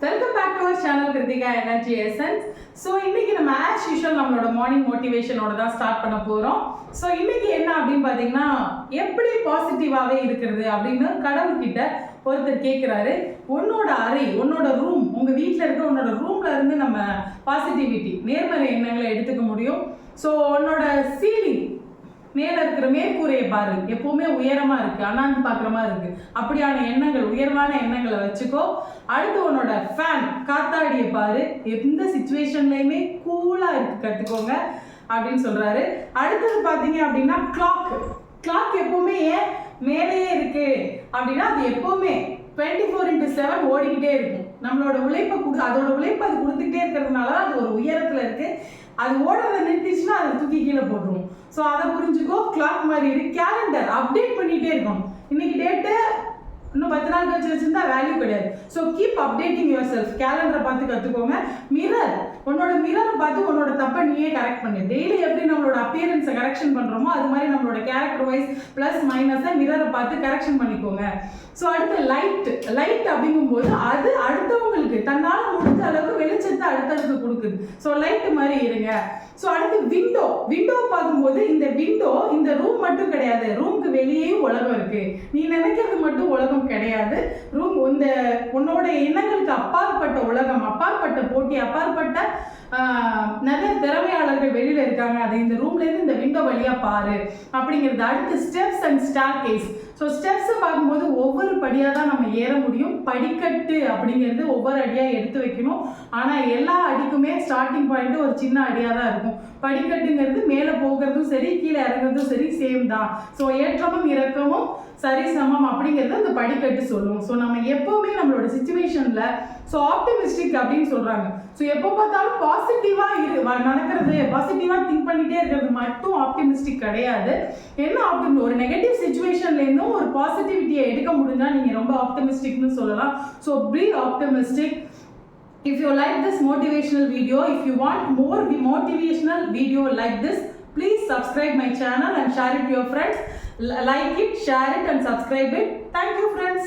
Welcome back to our channel Kritika Energy Essence. So இன்னைக்கு நம்ம as usual நம்மளோட morning மோட்டிவேஷனோட தான் ஸ்டார்ட் பண்ண போறோம். ஸோ இன்னைக்கு என்ன அப்படின்னு பார்த்தீங்கன்னா எப்படி பாசிட்டிவாகவே இருக்கிறது அப்படின்னு கடவுள்கிட்ட ஒருத்தர் கேட்குறாரு. உன்னோட அறை, உன்னோட ரூம், உங்கள் வீட்டில் இருக்க உன்னோட ரூம்ல இருந்து நம்ம பாசிட்டிவிட்டி நேர்மறை எண்ணங்களை எடுத்துக்க முடியும். ஸோ உன்னோட சீலிங் மேல இருக்கிற மேற்கூரையை பாரு, எப்பவுமே உயரமா இருக்கு, அண்ணாந்து பாக்குற மாதிரி இருக்கு. அப்படியான எண்ணங்கள், உயர்வான எண்ணங்களை வச்சுக்கோ. அடுத்து உன்னோட ஃபேன் காத்தாடியை பாரு, எந்த சிச்சுவேஷன்லயுமே கூலா இருக்கு கத்துக்கோங்க அப்படின்னு சொல்றாரு. அடுத்தது பாத்தீங்க அப்படின்னா கிளாக் எப்பவுமே ஏன் மேலேயே இருக்கு அப்படின்னா அது எப்பவுமே 24/7 ஓடிக்கிட்டே இருக்கும். நம்மளோட உழைப்பை அதோட உழைப்பை அது கொடுத்துக்கிட்டே இருக்கிறதுனால அது ஒரு உயரத்துல இருக்கு. அது ஓடுறதை நிறுத்திச்சுன்னா அதை தூக்கி கீழே போட்டுரும். ஸோ அதை புரிஞ்சுக்கோ. கிளாக் மாதிரி இருக்கு. கேலண்டர் அப்டேட் பண்ணிட்டே இருக்கணும். இன்னைக்கு டேட்டு இன்னும் 10 நாள் கழிச்சு வச்சிருந்தா வேல்யூ கிடையாது. So keep updating yourself. கேலண்டரை பார்த்து கற்றுக்கோங்க. மிரர், உன்னோட மிரரை பார்த்து உன்னோட தப்பை நீயே கரெக்ட் பண்ணு. டெய்லி எப்படி நம்மளோட அப்பியரன்ஸை கரெக்ஷன் பண்ணுறோமோ அது மாதிரி நம்மளோட கேரக்டர் வைஸ் ப்ளஸ் மைனஸை மிரரை பார்த்து கரெக்ஷன் பண்ணிக்கோங்க. ஸோ அடுத்து லைட் அப்படிங்கும்போது அது அடுத்தவங்களுக்கு தன்னால் முடிஞ்ச அளவுக்கு வெளிச்சத்தை அடுத்தடுத்து கொடுக்குது. ஸோ லைட் மாதிரி இருங்க. ஸோ அடுத்து விண்டோ பார்க்கும்போது இந்த ரூம் மட்டும் கிடையாது, ரூமுக்கு வெளியேயும் உலகம் இருக்கு. நீ நினைக்கிறது மட்டும் உலகம் கிடையாது. ரூம் உன்னோட எண்ணங்களுக்கு அப்பாற்பட்ட உலகம், அப்பாற்பட்ட போட்டி, அப்பாற்பட்ட நிறைய திறமையாளர்கள் வெளியில இருக்காங்க. அதை இந்த ரூம்ல இருந்து இந்த விண்டோ வழியா பாரு அப்படிங்கிறது. அடுத்து ஸ்டெப்ஸ் அண்ட் ஸ்டார்கேஸ். ஸோ ஸ்டெப்ஸை பார்க்கும்போது ஒவ்வொரு படியாக தான் நம்ம ஏற முடியும். படிக்கட்டு அப்படிங்கிறது ஒவ்வொரு அடியாக எடுத்து வைக்கணும். ஆனால் எல்லா அடிக்குமே ஸ்டார்டிங் பாயிண்ட் ஒரு சின்ன அடியாக தான் இருக்கும். படிக்கட்டுங்கிறது மேலே போகிறதும் சரி கீழே இறங்குறதும் சரி சேம் தான். ஸோ ஏற்றமும் இறக்கமும் சரி சமம் அப்படிங்கிறது அந்த படிக்கட்டு சொல்லுவோம். ஸோ நம்ம எப்போவுமே நம்மளோட சுச்சுவேஷனில் ஸோ ஆப்டிமிஸ்டிக் அப்படின்னு சொல்கிறாங்க. ஸோ எப்போ பார்த்தாலும் பாசிட்டிவாக நடக்கிறது, பாசிட்டிவாக திங்க் பண்ணிகிட்டே இருக்கிறது மட்டும் ஆப்டிமிஸ்டிக் கிடையாது. என்ன ஒரு நெகட்டிவ் சுச்சுவேஷன்லேருந்தும் ஒரு பாசிட்டிவிட்டியை எடுக்க முடிஞ்சால் நீங்கள் ரொம்ப ஆப்டிமிஸ்டிக்னு சொல்லலாம். So be optimistic. If you like this motivational video, if you want more motivational video like this, please subscribe my channel and share it to your friends. Like it, share it and subscribe it. Thank you friends.